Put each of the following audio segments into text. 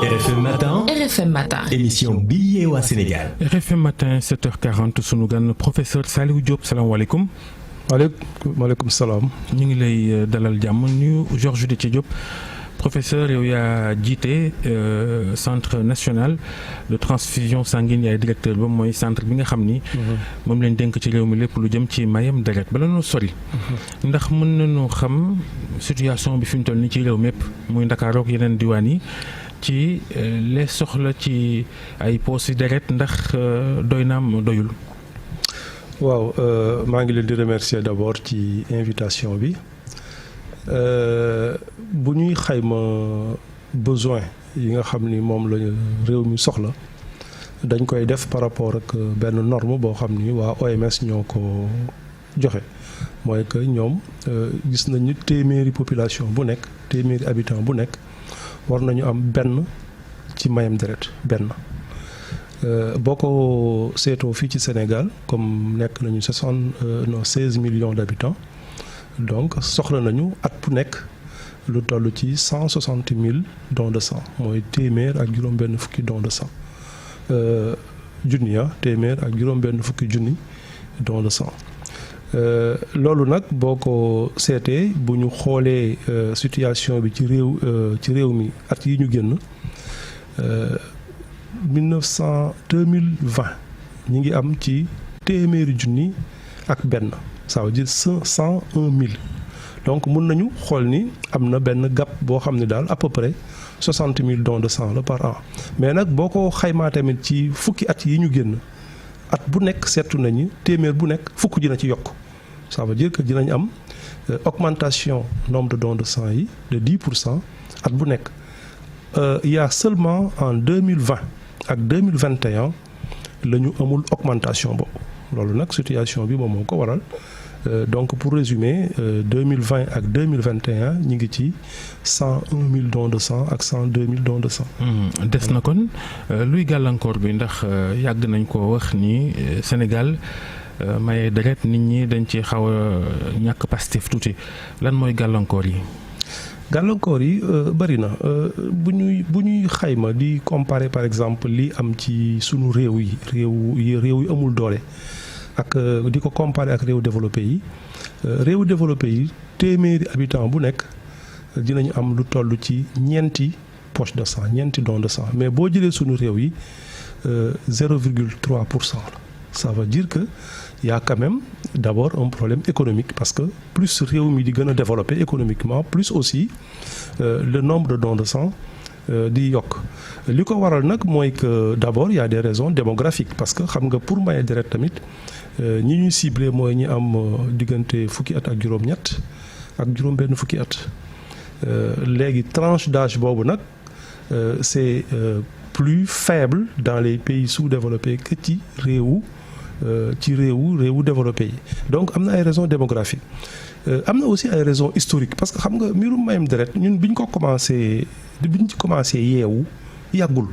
RFM Matin. RFM Matin. émission bi yee waa Sénégal. RFM Matin 7h40 sunu gan professeur Saliou Diop salaamaaleykum. maaleykum salaam. ñu ngi lay dalal jàmm nuyu Georges Déthié Diop professeur yow yaa jiite centre national de transfusion sanguine yaay directeur ba mooy centre bi nga xam ni. moom lañ dénk ci réew mi lépp lu jëm ci mayam deret bala noo sori. ndax mën nañu xam situation bi fi mu toll nii ci réew mépp muy Ndakaaru ak yeneen diwaan yi. ci les soxla ci ay poches deret ndax doy naam doyul. waaw maa ngi leen di remercier d'abord ci invitation bi bu ñuy xayma besoin yi nga xam ni moom la réew mi soxla dañ koy def par rapport ak benn norme boo xam ni waa OMS ñoo ko joxe mooy que ñoom gis nañu téeméeri population bu nekk téeméeri habitant bu nekk war nañu am benn ci mayam deret benn. boo ko seetoo fii ci Sénégal comme nekk nañu 16 millions d'habitants donc soxla nañu at bu nekk lu toll ci 160 000 dons de sang mooy téeméer ak juróom-benn fukki dons de sang junni téeméer ak juróom-benn fukki junni dons de sang loolu nag boo ko seetee bu ñu xoolee situation bi ci réew mi at yi ñu génn. 2020 ñi ngi am ci téeméeri junni ak benn ça veut dire 101 000 donc mun nañu xool ni am na benn gap boo xam ne daal à peu près 60 000 dons de sang la par an mais nag boo ko xaymaa tamit ci fukki at yi ñu génn at bu nekk seetu nañu téeméer bu nekk fukk dina ci yokk ça veut dire que dinañ am augmentation nombre de dons de sang yi de 10% at bu nekk il y a seulement en 2020 ak 2021 la ñu amul augmentation boobu loolu nag situation bi moom moo ko waral donc pour résumer 2020 ak 2021 ñu ngi ci 101 000 dons de sang ak 102 000 dons de sang. des na kon luy gàllankoor bi ndax yàgg nañ ko wax ni Sénégal maye deret nit ñi dañ ci xaw a ñàkk Pastef tuuti lan mooy gàllankoor yi. gàllankoor yi bëri na bu ñuy xayma di comparer par exemple li am ci sunu réew yi amul doole ak di ko comparer ak réew développé yi téeméeri habitant bu nekk dinañu am lu toll ci ñeenti poche de sang ñeenti don de sang mais boo jëlee sunu réew yi 0,3% la ça veut dire que y a quand même d'abord un problème économique parce que plus réew mi di gën a développer économiquement plus aussi le nombre de dons de sang di yokk li ko waral nag mooy que d'abord il y a des raisons démographiques parce que xam nga pour maye deret tamit ñi ñuy ciblé mooy ñi am diggante fukki at ak juróom-ñett ak juróom-benn fukki at léegi tranche d'âge boobu nag c'est plus faible dans les pays sous-développés que ci réewu développé yi donc am na ay raisons démographiques am na aussi ay raisons historiques parce que xam nga mbirum mayam deret ñun biñ ci commencé yeewu yàggul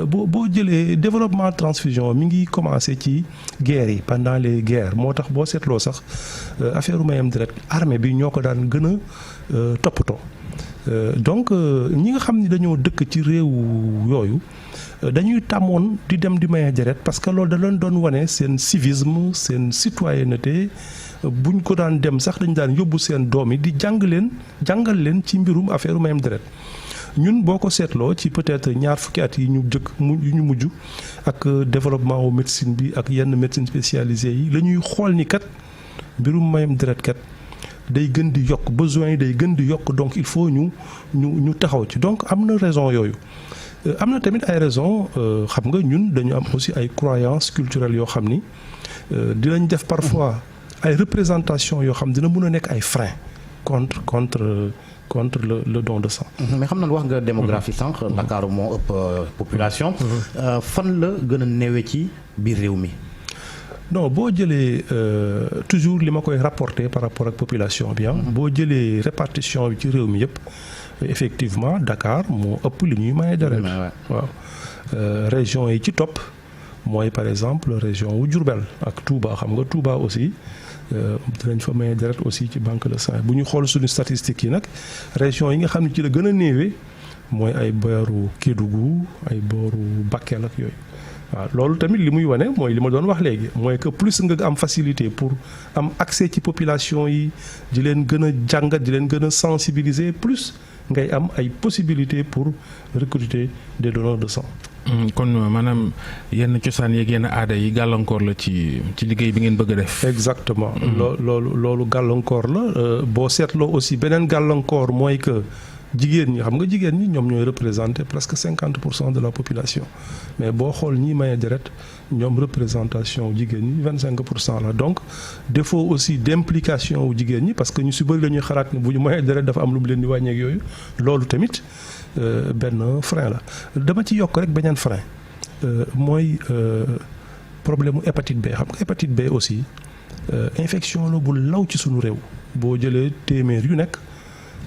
boo jëlee développement transfusion mi ngi commencé ci guerre yi pendant les guerres moo tax boo seetloo sax affaire mayam deret armée bi ñoo ko daan gën a toppatoo donc ñi nga xam ni dañoo dëkk ci réew yooyu dañuy tàmmoon di dem di maye deret parce que loolu da leen doon wane seen civisme seen citoyenneté buñ ko daan dem sax dañu daan yóbbu seen doom yi di jàngal leen ci mbirum affaire mayam deret ñun boo ko seetloo ci peut-être ñaar fukki at yi ñu mujj ak développement wu médecine bi ak yenn médecine spécialisée yi la ñuy xool ni kat mbirum mayam deret kat day gën di yokk besoin yi day gën di yokk donc il faut ñu taxaw ci donc am na raison yooyu am na tamit ay raison xam nga ñun dañu am aussi ay croyances culturelles yoo xam ni dinañ def parfois ay représentation yoo xam dina mën a nekk ay freins contre le don de sang. mais xam nañ wax nga démographie sànq. Ndakaaru moo ëpp population. fan la gën a néewe ci biir réew mi. non boo jëlee toujours li ma koy rapporter par rapport ak population bi boo jëlee répartition bi ci réew mi yëpp effectivement Dakar moo ëpp li ñuy maye deret waaw région yi ci topp mooy par exemple région wu Diourbel ak Touba xam nga Touba aussi dinañ fa maye deret aussi ci banque de sang bu ñu xool suñu statistiques yi nag région yi nga xam ne ci la gën a néewee mooy ay booru Kédougou ay booru Bakel ak yooyu. waaw loolu tamit li muy wane mooy li ma doon wax léegi mooy que plus nga am facilité pour am accès ci population yi di leen gën a jàngat di leen gën a sensibiliser plus ngay am ay possibilités pour recruter des donneurs de sang. kon maanaam yenn cosaan yeeg yenn aada yi gàllankoor la ci liggéey bi ngeen bëgg a def. exactement. loolu gàllankoor la boo seetloo aussi beneen gàllankoor mooy que. jigéen ñi xam nga jigéen ñi ñoom ñooy représenter presque 50% de la population mais boo xool ñi maye deret ñoom représentation jigéen ñi 25% la donc défaut aussi d'implication wu jigéen ñi parce que ñu si bëri la ñuy xalaat ne bu ñu maye deret dafa am lu mu leen di wàññeek yooyu loolu tamit benn frein la dama ci yokk rek beneen frein mooy problème mu hépatite B xam nga hépatite B aussi infection la bu law ci sunu réew boo jëlee téeméer yu nekk.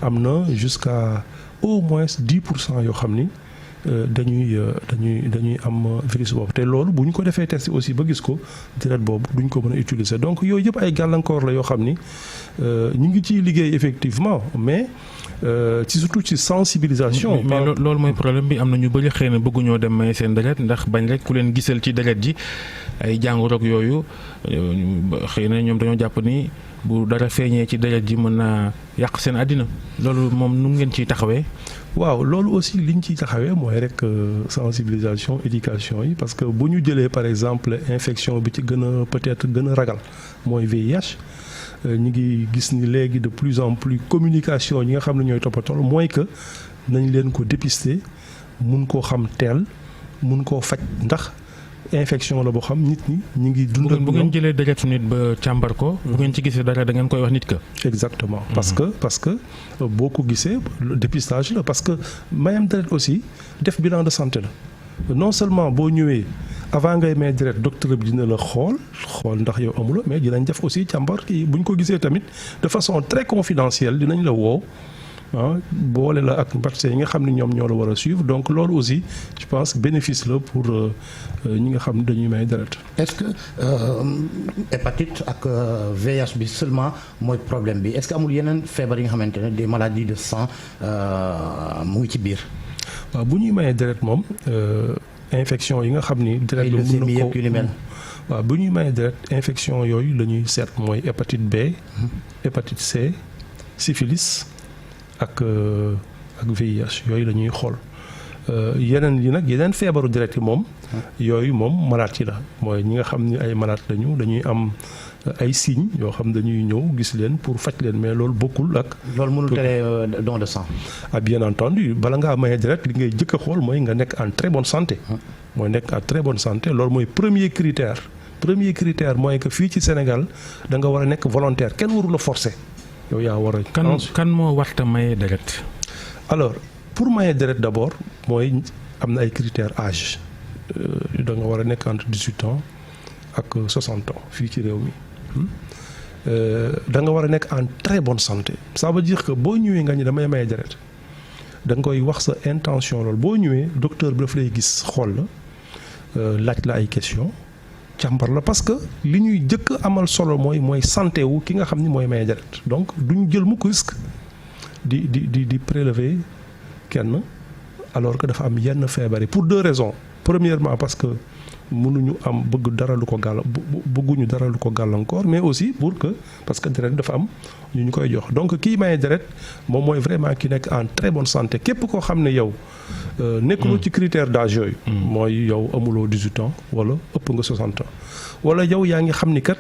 am na jusqu'à au moins 10% yoo xam ni dañuy am virus boobu te loolu bu ñu ko defee test aussi ba gis ko deret boobu duñ ko mën a utiliser donc yooyu yëpp ay gàllankoor la yoo xam ni ñu ngi ciy liggéey effectivement mais ci surtout ci sensibilisation. mais loolu mooy problème bi am na ñu bëri xëy na bëgguñoo dem may seen deret ndax bañ rek ku leen gisal ci deret ji ay jàngoro ak yooyu xëy na ñoom dañoo jàpp ni. bu dara feeñee ci deret ji mën naa yàq seen àddina loolu moom nu ngeen ciy taxawee. waaw loolu aussi liñ ciy taxawee mooy rek sensibilisation éducation yi parce que bu ñu jëlee par exemple infection bi ci gën a peut-être gën a ragal mooy VIH ñu ngi gis ni léegi de plus en plus communication yi nga xam ne ñooy toppatoo mooy que nañ leen ko dépister mun koo xam teel mun koo faj ndax. infection la boo xam nit ñi ñu ngi dund ak bu ngeen jëlee deretu nit ba càmbar ko bu ngeen ci gisee dara da ngeen koy wax nit ka exactement parce que boo ko gisee dépistage la parce que mayam deret aussi def bilan de santé la non seulement boo ñëwee avant ngay may deret docteur bi dina la xool ndax yow amula mais dinañ def aussi càmbar kii bu ñu ko gisee tamit de façon très confidentielle dinañ la woo boole la ak médecins yi nga xam ne ñoom ñoo la war a suivre donc loolu aussi je pense bénéfice la pour ñi nga xam ne dañuy may deret. est-ce que hépatite ak VIH bi seulement mooy problème bi est-ce que amul yeneen feebar yi nga xamante ne des maladies de sang mu ngi ci biir. waaw bu ñuy mayee deret moom infection yi nga xam ni. deret la mën na ko waaw bu ñuy mayee deret infection yooyu la ñuy seet mooy hépatite B. hépatite C syphilis. ak VIH yooyu la ñuy xool yeneen yi nag yeneen feebaru deret yi moom yooyu moom malade yi la mooy ñi nga xam ni ay malade lañu dañuy am ay signes yoo xam dañuy ñëw gis leen pour faj leen mais loolu bokkul ak. loolu mënul tere don de sang. ah bien entendu bala ngaa maye deret li ngay jëkk a xool mooy nga nekk en très bonne santé. mooy nekk en très bonne santé loolu mooy premier critère mooy que fii ci Sénégal da nga war a nekk volontaire kenn warul la forcer. yow yaa war a. kan moo warta maye deret. alors pour maye deret d'abord mooy am na ay critères âge da nga war a nekk entre 18 ans ak 60 ans fii ci réew mi da nga war a nekk en très bonne santé ça veut dire que boo ñëwee nga ñi damay maye deret da nga koy wax sa intention loolu boo ñëwee docteur bi daf lay gis xool la laaj la ay questions. càmbar la parce que li ñuy jëkk amal solo mooy santé wu ki nga xam ni mooy maye deret donc duñ jël mukk risque di prélever kenn alors que dafa am yenn feebar yi pour deux raisons premièrement parce que mënuñu am bëgguñu dara lu ko gàllankoor mais aussi parce que deret dafa am ñu koy jox donc kii maye deret moom mooy vraiment ki nekk en très bonne santé képp koo xam ne yow nekkuloo ci critère d'âge yooyu mooy yow amuloo 18 ans wala ëpp nga 60 ans wala yow yaa ngi xam ni kat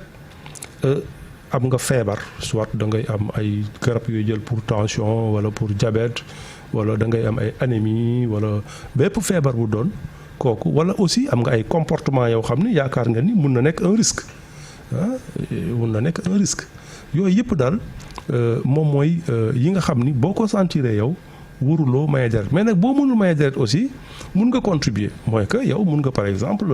am nga feebar soit da ngay am ay garab yooyu jël pour tension wala pour diabète wala da ngay am ay anémie wala bépp feebar bu doon kooku wala aussi am nga ay comportement yoo xam ne yaakaar nga ni mun na nekk un risque yooyu yëpp daal moom mooy yi nga xam ni boo ko sentiree yow waruloo maye deret mais nag boo mënul maye deret aussi mun nga contribuer mooy que yow mun nga par exemple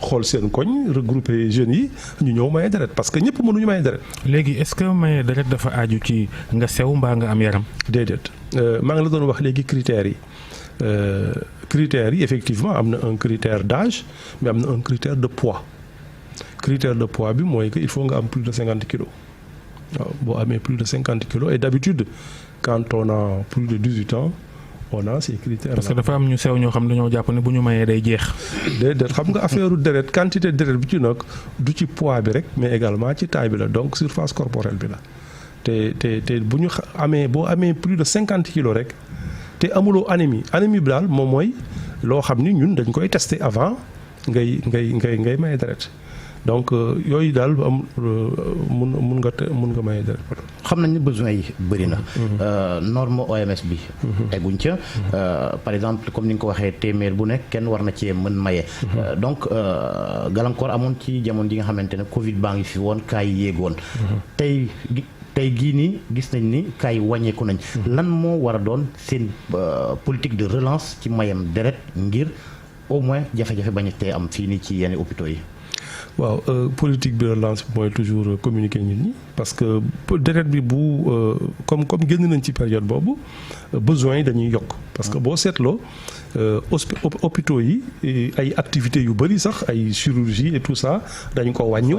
xool seen koñ regrouper jeunes yi ñu ñëw maye deret parce que ñëpp mënuñu maye deret. léegi est-ce que maye deret dafa aaju ci nga sew mbaa nga am yaram. déedéet maa ngi la doon wax léegi critères yi effectivement am na un critère d'âge mais am na un critère de poids critère de poids bi mooy que il faut nga am plus de 50 kilos waaw boo amee plus de 50 kilos et d'habitude quand on a plus de 18 ans on a ces critères là. parce que dafa am ñu sew ñoo xam dañoo jàpp ne bu ñu mayee day jeex. déedéet xam nga affaire deret quantité deret bi ci nag du ci poids bi rek mais également ci taille bi la donc surface corporelle bi la te bu ñu boo amee plus de 50 kilos rek te amuloo anémie bi daal moom mooy loo xam ni ñun dañ koy tester avant ngay maye deret donc yooyu daal mun nga maye deret. xam nañ ne besoin yi bëri na. norme OMS bi. egguñ ca par exemple comme ni nga ko waxee téeméer bu nekk kenn war na cee mën maye. donc gàllankoor amoon ci jamono ji nga xamante ne Covid baa ngi fi woon kaay yéegoon. tey gii nii gis nañ ni kaay wàññeeku nañ. lan moo war a doon seen politique de relance ci mayam deret ngir au moins jafe-jafe bañ a tee am fii nii ci yenn hôpitaux yi. waaw politique bi relance mooy toujours communiquer nit ñi parce que deret bi bu comme génn nañ ci période boobu besoins yi dañuy yokk parce que boo seetloo hôpitaux yi ay activités yu bëri sax ay chirurgie et tout ça dañ ko wàññi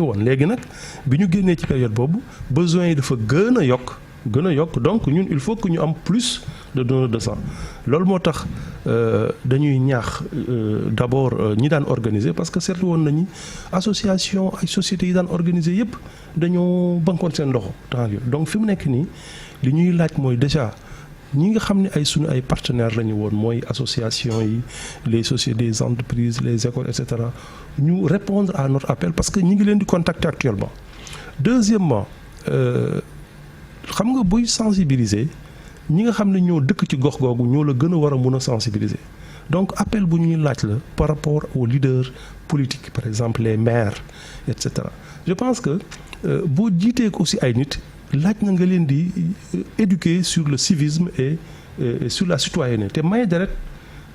woon léegi nag bi ñu génnee ci période boobu besoins yi dafa gën a yokk donc ñun il faut que ñu am plus de donneurs de sang loolu moo tax dañuy ñaax d'abord ñi daan organiser parce que seetlu woon nañu association ay sociétés yi daan organiser yépp dañoo bankoon seen loxo temps yii donc fi mu nekk nii li ñuy laaj mooy déjà ñi nga xam ne sunu ay partenaires la ñu woon mooy association yi les sociétés des entreprises les écoles et cetera ñu répondre à notre appel parce que ñi ngi leen di contacter actuellement. Deuxièmement xam nga buy sensibiliser ñi nga xam ne ñoo dëkk ci gox googu ñoo la gën a war a mun a sensibiliser donc appel bu ñuy laaj la par rapport aux leaders politiques par exemple les maires et cetera je pense que boo jiitee ko aussi ay nit laaj na nga leen di éduquer sur le civisme et sur la citoyenneté te maye deret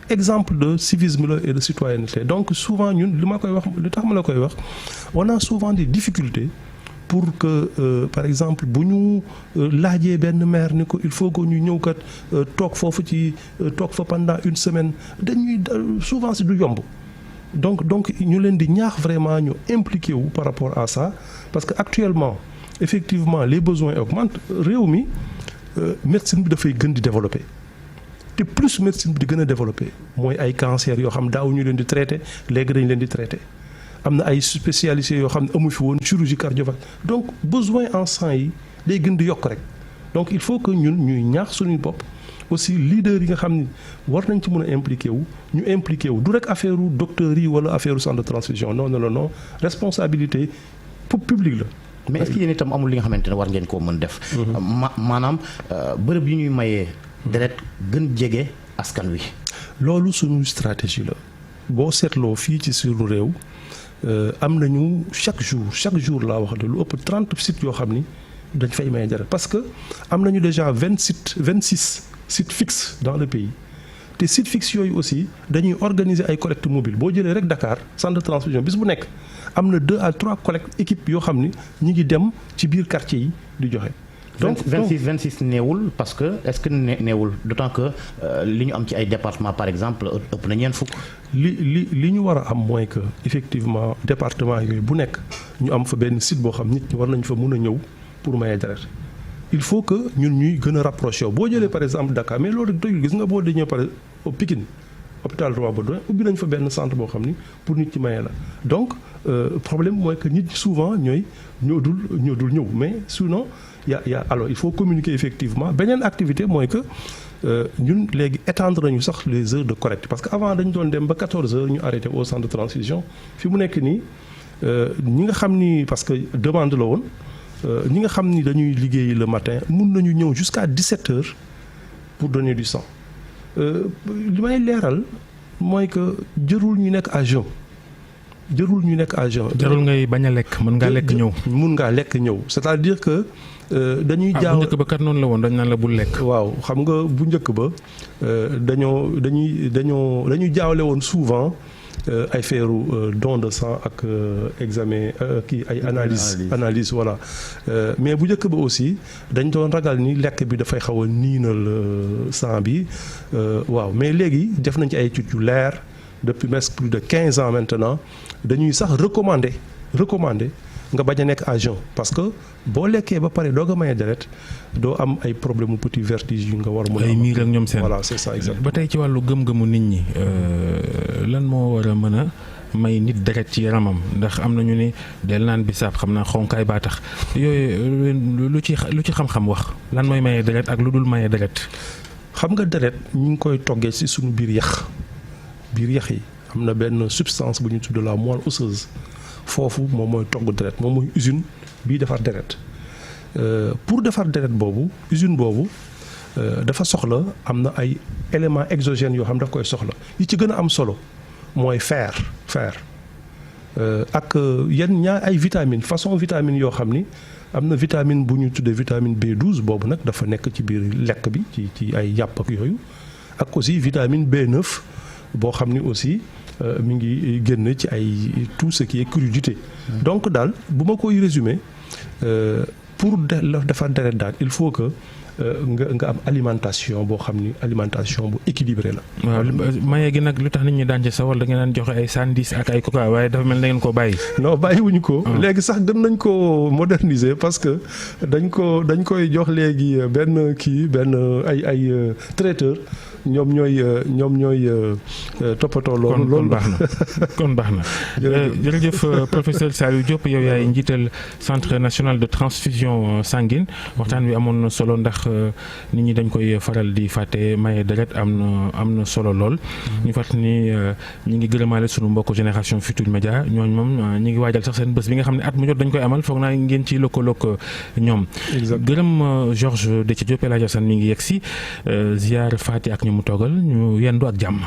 exemple de civisme la et de citoyenneté donc souvent ñun li tax ma la koy wax on a souvent des difficultés pour que par exemple bu ñu laajee benn maire ni ko il faut que ñu ñëw kat toog fa pendant une semaine dañuy souvent si du yomb donc ñu leen di ñaax vraiment ñu impliqué wu par rapport à ça parce que actuellement effectivement les besoins augmentent réew mi médecine bi dafay gën di développer te plus médecine bi di gën a développer mooy ay cancer yoo xam daaw ñu leen di traiter léegi dañ leen di traiter am na ay spécialistes yoo xam ne amu fi woon chirurgie cardiovasculaire donc besoin en sang yi day gën di yokk rek donc il faut que ñun ñuy ñaax suñu bopp aussi leaders yi nga xam ni war nañ ci mën a impliqué wu ñu impliqué wu du rek affaire docteurs yi wala affaire centre de transfusion non responsabilité publique la. mais est-ce que yéen itam amul li nga xamante ne war ngeen koo mën def. maanaam bërëb yi ñuy mayee deret gën jege askan wi. loolu suñu stratégie la boo seetloo fii ci suñu réew. am nañu chaque jour laa wax de lu ëpp 30 sites yoo xam ni dañ fay may deret parce que am nañu déjà 26 sites fixes dans le pays te sites fixes yooyu aussi dañuy organiser ay collectes mobiles boo jëlee rek Dakar centre de transfusion bis bu nekk am na 2 à 3 collectes équipes yoo xam ni ñi ngi dem ci biir quartier yi di joxe. donc 26 néewul parce que est-ce que néewul d'autant que li ñu am ci ay départements par exemple ëpp na ñeent fukk. li ñu war a am mooy que effectivement département yooyu bu nekk ñu am fa benn site boo xam nit ñi war nañ fa mun a ñëw pour maye deret il faut que ñun ñuy gën a rapproché boo jëlee par exemple Dakar mais loolu doyul gis nga boo dañoo par Pikine hôpital Roi Baudouin ubbi nañ fa benn centre boo xam ni pour nit ci maye la donc problème mooy que nit souvent ñoo dul ñëw mais sinon alors il faut communiquer effectivement beneen activité mooy que ñun léegi étendre nañu sax les heures de collecte parce que avant dañu doon dem ba 14 heures ñu arrêté au centre de transfusion fi mu nekk nii ñi nga xam ni parce que demande la woon ñi nga xam ni dañuy liggéey le matin mun nañu ñëw jusqu'à 17 heures pour donner du sang li may leeral mooy que jërul ñu nekk à jeun jërul ngay bañ a lekk mën ngaa lekk ñëw. mun ngaa lekk ñëw c'est-à-dire que dañuy jaaw bu njëkk ba kat noonu la woon dañ naan la bul lekk. waaw xam nga bu njëkk ba dañuy jaawle woon souvent ay feeru don de sang ak examen ay analyse voilà mais bu njëkk ba aussi dañ doon ragal ni lekk bi dafay xaw a niinal sang bi waaw mais léegi def nañ ci ay études yu leer depuis presque plus de 15 ans maintenant dañuy sax recommander nga bañ a nekk à jeun parce que boo lekkee ba pare doo ko maye deret doo am ay problème mu petit vertige yu nga war a mën a ay miir ak ñoom seen. voilà c'est ça exactement. ba tey ci wàllu gëm-gëmu nit ñi lan moo war a mën a may nit deret ci yaramam ndax am na ñu ne del naan bisaab xam naa xonkaay baa tax yooyu lu ci xam-xam wax lan mooy maye deret ak lu dul maye deret. xam nga deret ñu ngi koy toggee ci suñu biir yax yi am na benn substance bu ñu tudd la moelle osseuse foofu moom mooy togg deret moom mooy usine bii defar deret pour defar deret boobu usine boobu dafa soxla am na ay éléments exogènes yoo xam daf koy soxla yi ci gën a am solo mooy fer ak yenn ay vitamines façon vitamine yoo xam ni am na vitamine bu ñu tuddee vitamine B12 boobu nag dafa nekk ci biir lekk bi ci ay yàpp ak yooyu ak aussi vitamine B9 boo xam ni aussi mi ngi génn ci ay tout ce qui est crudité. donc daal bu ma koy résumer pour defar deret daal il faut que nga am alimentation boo xam ni alimentation bu équilibrée la. waaw maye gi nag lu tax nit ñi daan ci sawal da ngeen daan joxe ay sandis ak ay coca waaye dafa mel na ngeen koo bàyyi. non bàyyiwuñu ko. léegi sax gën nañ ko moderniser parce que dañ koy jox léegi benn ay traiteur ñoom ñooy toppatoo loolu. kon baax na kon baax na. jërëjëf professeur Saliou Diop yow yaay njiital centre national de transfusion sanguine waxtaan wi amoon na solo ndax nit ñi dañ koy faral di fàtte maye deret am na solo lool. ñu fàttali ni ñu ngi gërëmaale sunu mbokku génération Futurs Médias ñooñ moom ñu ngi waajal sax seen bés bi nga xam ne at mu jot dañ koy amal foog naa ngeen ci lëkkaloog ñoom. gërëm Georges Déthié Diop El Hadj Assane mi ngi yegg si ziar Fati ak ñu mu toogal ñu yendu ak jàmm.